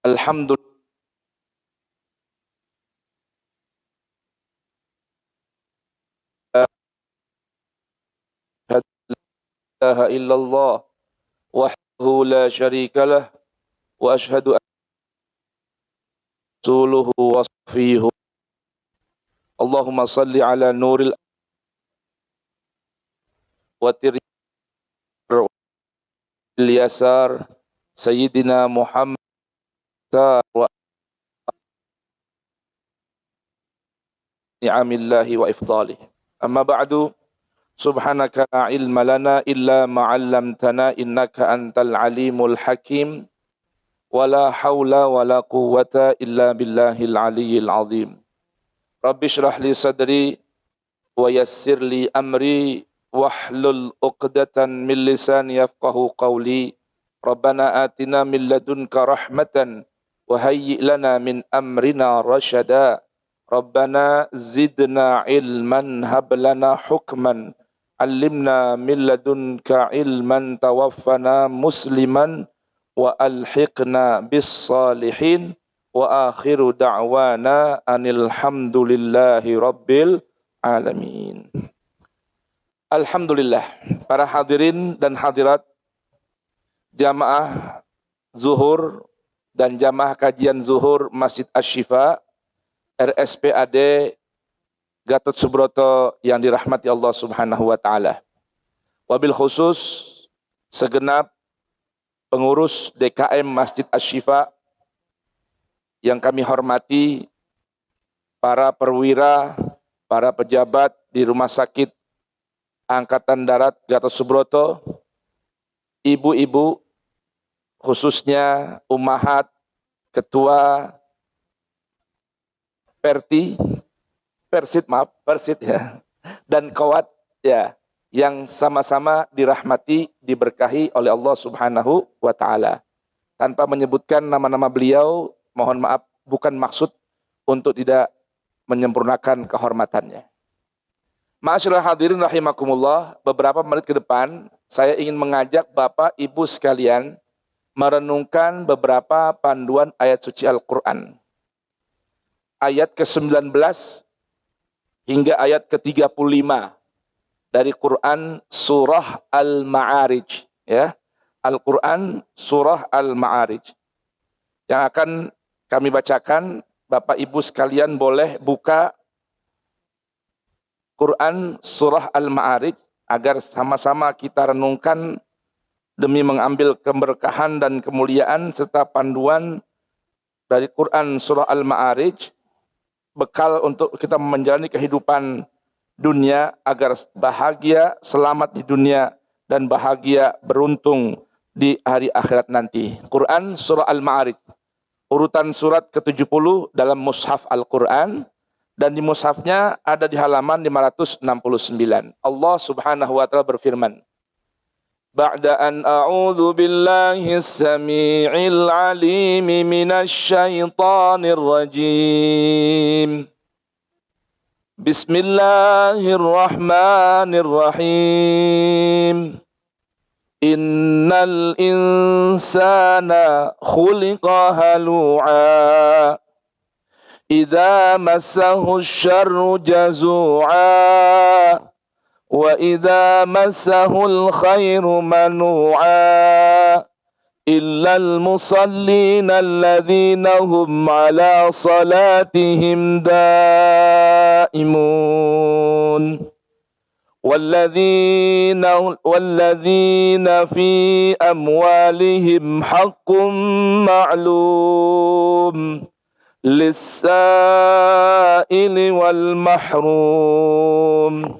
Alhamdulillah. La ilaha illallah wahdahu la syarika lah wa ashhadu anna rasuluhu wa safiyuhu. Allahumma salli ala nuril wa tiril yasar sayyidina Muhammad wa ni'amillahi wa ifdalih. Amma ba'du, subhanaka la ilma lana illa ma 'allamtana innaka antal alimul hakim. Wala haula wala quwwata illa billahil aliyyil azim. Rabbi shrah li sadri wa yassir li amri wahlul 'uqdatan min lisani yafqahu qawli. Rabbana atina min ladunka rahmatan wa hayyi' lana min amrina rasyada. Rabbana zidna ilman hab lana hukman 'allimna min ladunka ilman tawaffana musliman wa alhiqna bis salihin wa akhiru da'wana anil hamdulillahi rabbil alamin. Alhamdulillah, para hadirin dan hadirat jamaah zuhur dan jamaah kajian zuhur Masjid Asy-Syifa RSPAD Gatot Subroto yang dirahmati Allah Subhanahu wa taala. Wabil khusus segenap pengurus DKM Masjid Asy-Syifa yang kami hormati, para perwira, para pejabat di Rumah Sakit Angkatan Darat Gatot Subroto, ibu-ibu, khususnya ummahat, ketua Persit ya, dan kawat ya, yang sama-sama dirahmati, diberkahi oleh Allah Subhanahu wa taala. Tanpa menyebutkan nama-nama beliau, mohon maaf, bukan maksud untuk tidak menyempurnakan kehormatannya. Ma'asyiral hadirin rahimakumullah, beberapa menit ke depan saya ingin mengajak Bapak Ibu sekalian merenungkan beberapa panduan ayat suci Al-Qur'an. Ayat ke-19 hingga ayat ke-35 dari Quran surah Al-Ma'arij, ya. Al-Quran surah Al-Ma'arij yang akan kami bacakan. Bapak Ibu sekalian boleh buka Quran surah Al-Ma'arij agar sama-sama kita renungkan demi mengambil keberkahan dan kemuliaan serta panduan dari Quran surah Al-Ma'arij, bekal untuk kita menjalani kehidupan dunia agar bahagia, selamat di dunia, dan bahagia beruntung di hari akhirat nanti. Quran surah Al-Ma'arij, urutan surat ke-70 dalam mushaf Al-Quran, dan di mushafnya ada di halaman 569. Allah Subhanahu wa taala berfirman, Ba'da an a'udzu billahi as-sami'il 'alim minasy syaithanir rajim. Bismillahirrahmanirrahim. Innal insana khuliqa halu'a. Idza massahu asy-syarru jazu'a. Wa idza massahul khairu manu'a. Illal musallina alladzina hum ala salatihim daimun. Walladzina fi amwalihim haqqun ma'lum lis-sa'ili wal mahrum.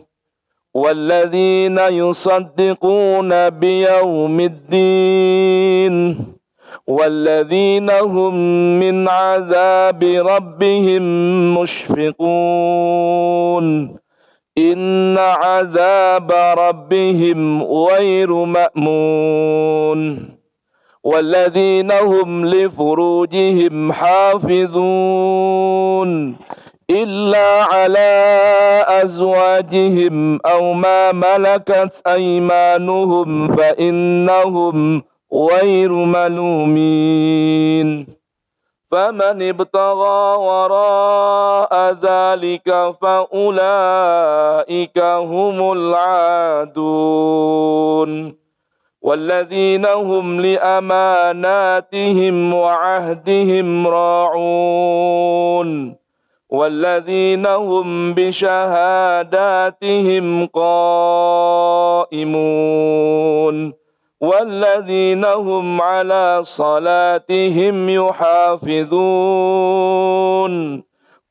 وَالَّذِينَ يُصَدِّقُونَ بِيَوْمِ الدِّينِ وَالَّذِينَ هُمْ مِنْ عَذَابِ رَبِّهِمْ مُشْفِقُونَ إِنَّ عَذَابَ رَبِّهِمْ غَيْرُ مَأْمُونٍ والذين هم لفروجهم حافظون إلا على أزواجهم أو ما ملكت أيمانهم فإنهم غير ملومين فمن ابتغى وراء ذلك فأولئك هم العادون والذين هم لأماناتهم وعهدهم راعون والذين هم بشهاداتهم قائمون والذين هم على صلاتهم يحافظون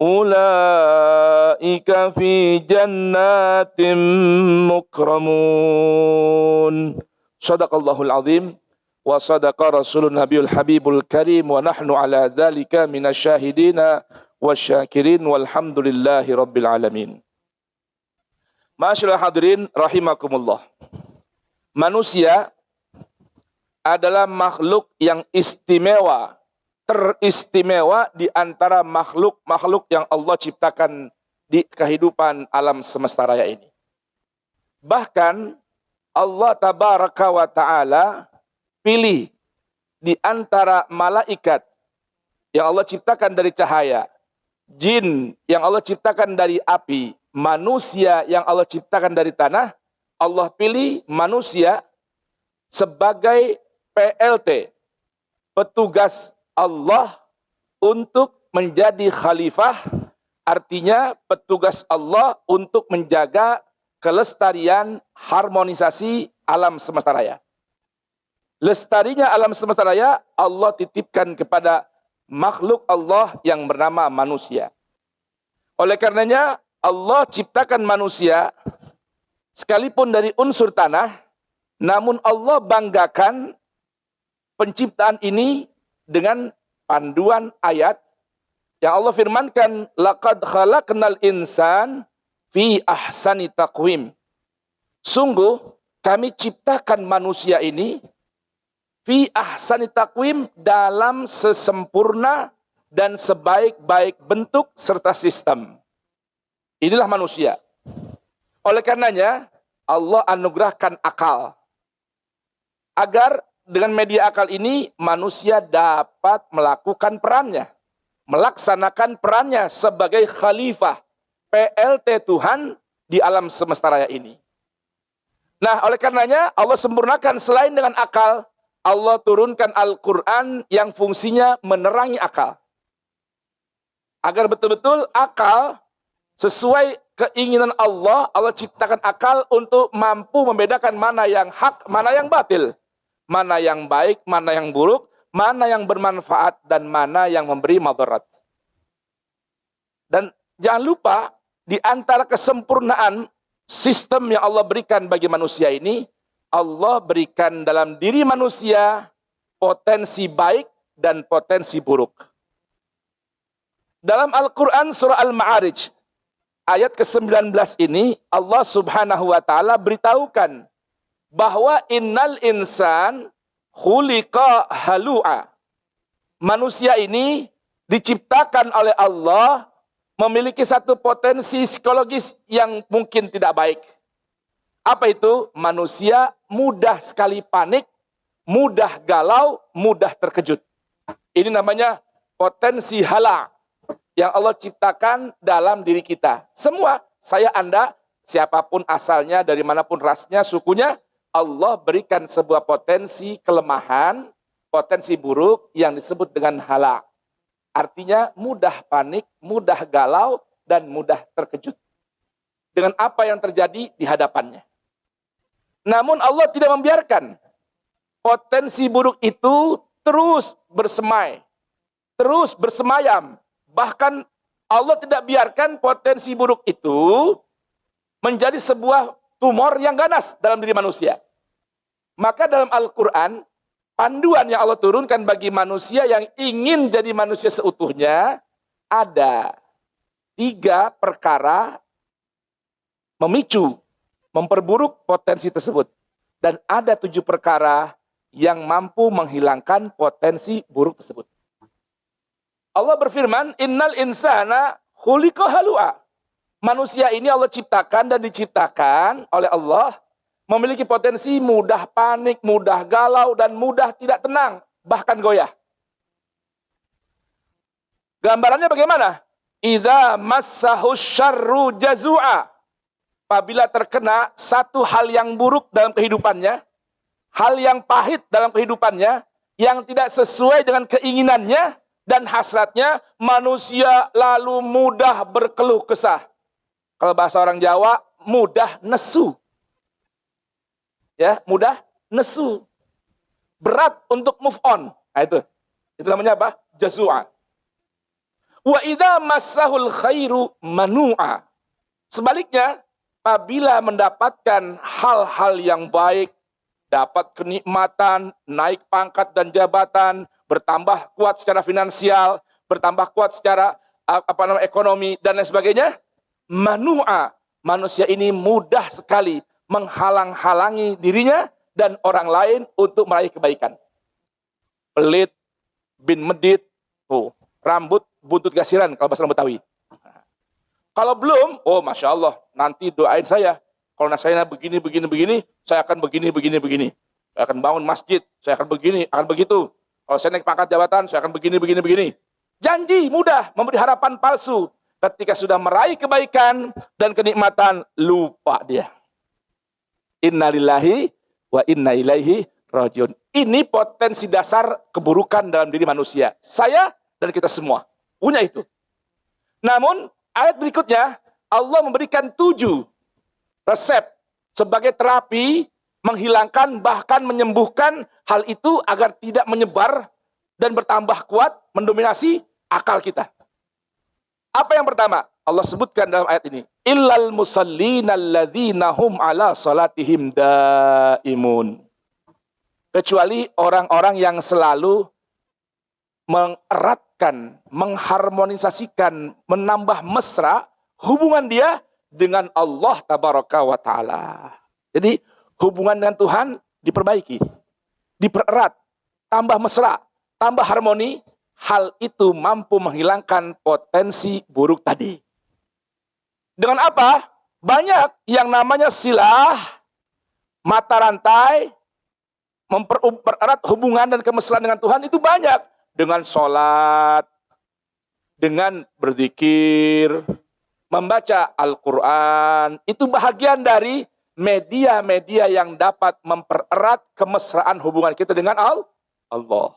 أولئك في جنات مكرمون Sadaqallahul azim wa sadaqa rasulun nabiyul habibul karim wa nahnu ala dhalika minasyahidina wasyakirin walhamdulillahi rabbil alamin. Ma'asyiral hadirin rahimakumullah. Manusia adalah makhluk yang istimewa, teristimewa di antara makhluk-makhluk yang Allah ciptakan di kehidupan alam semesta raya ini. Bahkan Allah tabaraka wa ta'ala pilih di antara malaikat yang Allah ciptakan dari cahaya, jin yang Allah ciptakan dari api, manusia yang Allah ciptakan dari tanah. Allah pilih manusia sebagai PLT, petugas Allah untuk menjadi khalifah, artinya petugas Allah untuk menjaga kelestarian, harmonisasi alam semesta raya. Lestarinya alam semesta raya Allah titipkan kepada makhluk Allah yang bernama manusia. Oleh karenanya Allah ciptakan manusia sekalipun dari unsur tanah, namun Allah banggakan penciptaan ini dengan panduan ayat yang Allah firmankan, laqad khalaqnal insan fi ahsani taqwim. Sungguh kami ciptakan manusia ini fi ahsani taqwim, dalam sesempurna dan sebaik-baik bentuk serta sistem. Inilah manusia. Oleh karenanya Allah anugerahkan akal, agar dengan media akal ini manusia dapat melakukan perannya, melaksanakan perannya sebagai khalifah, PLT Tuhan di alam semesta raya ini. Nah, oleh karenanya Allah sempurnakan selain dengan akal, Allah turunkan Al-Quran yang fungsinya menerangi akal. Agar betul-betul akal sesuai keinginan Allah, Allah ciptakan akal untuk mampu membedakan mana yang hak, mana yang batil, mana yang baik, mana yang buruk, mana yang bermanfaat, dan mana yang memberi madarat. Dan jangan lupa, di antara kesempurnaan sistem yang Allah berikan bagi manusia ini, Allah berikan dalam diri manusia potensi baik dan potensi buruk. Dalam Al-Quran surah Al-Ma'arij, ayat ke-19 ini, Allah subhanahu wa ta'ala beritahukan bahwa innal insan khuliqa halu'a. Manusia ini diciptakan oleh Allah memiliki satu potensi psikologis yang mungkin tidak baik. Apa itu? Manusia mudah sekali panik, mudah galau, mudah terkejut. Ini namanya potensi hala yang Allah ciptakan dalam diri kita. Semua, saya, Anda, siapapun asalnya, dari manapun rasnya, sukunya, Allah berikan sebuah potensi kelemahan, potensi buruk yang disebut dengan hala. Artinya mudah panik, mudah galau, dan mudah terkejut dengan apa yang terjadi di hadapannya. Namun Allah tidak membiarkan potensi buruk itu terus bersemai, terus bersemayam. Bahkan Allah tidak biarkan potensi buruk itu menjadi sebuah tumor yang ganas dalam diri manusia. Maka dalam Al-Quran, panduan yang Allah turunkan bagi manusia yang ingin jadi manusia seutuhnya, ada 3 perkara memicu, memperburuk potensi tersebut. Dan ada 7 perkara yang mampu menghilangkan potensi buruk tersebut. Allah berfirman, innal insana khuliqa halu'a. Manusia ini Allah ciptakan dan diciptakan oleh Allah memiliki potensi mudah panik, mudah galau, dan mudah tidak tenang, bahkan goyah. Gambarannya bagaimana? Idza massahus syarru jazu'a. Apabila terkena satu hal yang buruk dalam kehidupannya, hal yang pahit dalam kehidupannya, yang tidak sesuai dengan keinginannya dan hasratnya, manusia lalu mudah berkeluh kesah. Kalau bahasa orang Jawa, mudah nesu. Ya, mudah nesu. Berat untuk move on. Nah, itu namanya apa? Jazu'a. Wa idza massahul khairu manu'a. Sebaliknya, apabila mendapatkan hal-hal yang baik, dapat kenikmatan, naik pangkat dan jabatan, bertambah kuat secara finansial, bertambah kuat secara ekonomi dan lain sebagainya, manu'a. Manusia ini mudah sekali menghalang-halangi dirinya dan orang lain untuk meraih kebaikan. Pelit, bin medit, rambut buntut gasiran kalau bahasa Betawi. Kalau belum, Masya Allah, nanti doain saya. Kalau saya begini, saya akan begini. Saya akan bangun masjid, saya akan begini, akan begitu. Kalau saya naik pangkat jabatan, saya akan begini. Janji mudah, memberi harapan palsu. Ketika sudah meraih kebaikan dan kenikmatan, lupa dia. Innalillahi wa inna ilaihi rajiun. Ini potensi dasar keburukan dalam diri manusia. Saya dan kita semua punya itu. Namun, ayat berikutnya, Allah memberikan 7 resep sebagai terapi, menghilangkan bahkan menyembuhkan hal itu agar tidak menyebar dan bertambah kuat, mendominasi akal kita. Apa yang pertama? Allah sebutkan dalam ayat ini, illal musallina alladzina hum ala salatihim daimun. Kecuali orang-orang yang selalu mengeratkan, mengharmonisasikan, menambah mesra hubungan dia dengan Allah tabaraka wa ta'ala. Jadi hubungan dengan Tuhan diperbaiki, dipererat, tambah mesra, tambah harmoni. Hal itu mampu menghilangkan potensi buruk tadi. Dengan apa? Banyak yang namanya silah, mata rantai, mempererat hubungan dan kemesraan dengan Tuhan itu banyak. Dengan sholat, dengan berzikir, membaca Al-Quran. Itu bahagian dari media-media yang dapat mempererat kemesraan hubungan kita dengan Allah.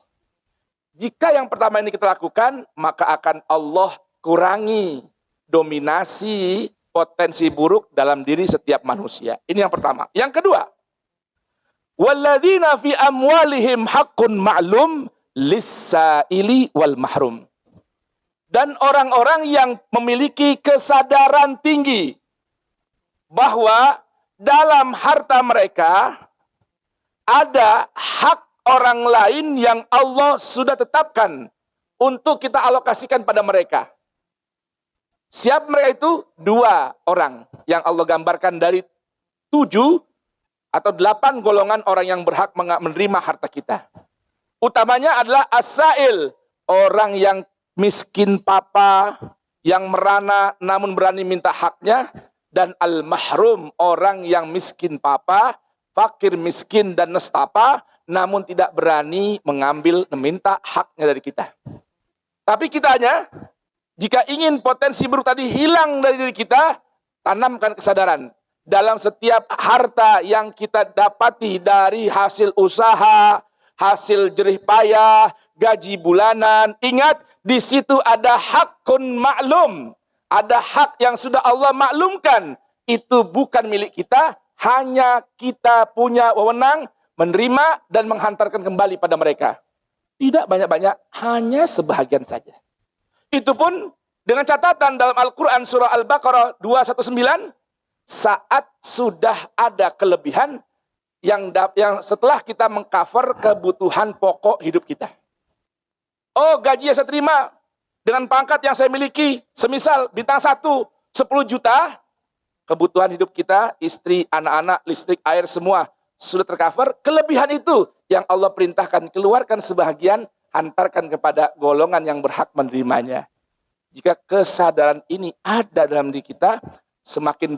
Jika yang pertama ini kita lakukan, maka akan Allah kurangi dominasi potensi buruk dalam diri setiap manusia. Ini yang pertama. Yang kedua, walladzina fi amwalihim haqqun ma'lum lis-sa'ili wal mahrum. Dan orang-orang yang memiliki kesadaran tinggi bahwa dalam harta mereka ada hak orang lain yang Allah sudah tetapkan untuk kita alokasikan pada mereka. Siapa mereka itu? 2 orang yang Allah gambarkan dari 7 atau 8 golongan orang yang berhak menerima harta kita. Utamanya adalah as-sa'il, orang yang miskin papa, yang merana namun berani minta haknya, dan al-mahrum, orang yang miskin papa, fakir miskin dan nestapa, namun tidak berani mengambil, meminta haknya dari kita. Tapi kitanya, jika ingin potensi buruk tadi hilang dari diri kita, tanamkan kesadaran. Dalam setiap harta yang kita dapati dari hasil usaha, hasil jerih payah, gaji bulanan, ingat, di situ ada hakun maklum. Ada hak yang sudah Allah maklumkan. Itu bukan milik kita, hanya kita punya wewenang menerima dan menghantarkan kembali pada mereka. Tidak banyak-banyak, hanya sebahagian saja. Itu pun dengan catatan dalam Al-Quran surah Al-Baqarah 219, saat sudah ada kelebihan yang setelah kita mengcover kebutuhan pokok hidup kita. Oh, gaji yang saya terima dengan pangkat yang saya miliki, semisal bintang 1, 10 juta, kebutuhan hidup kita, istri, anak-anak, listrik, air, semua sudah tercover, kelebihan itu yang Allah perintahkan, keluarkan sebahagian, hantarkan kepada golongan yang berhak menerimanya. Jika kesadaran ini ada dalam diri kita, semakin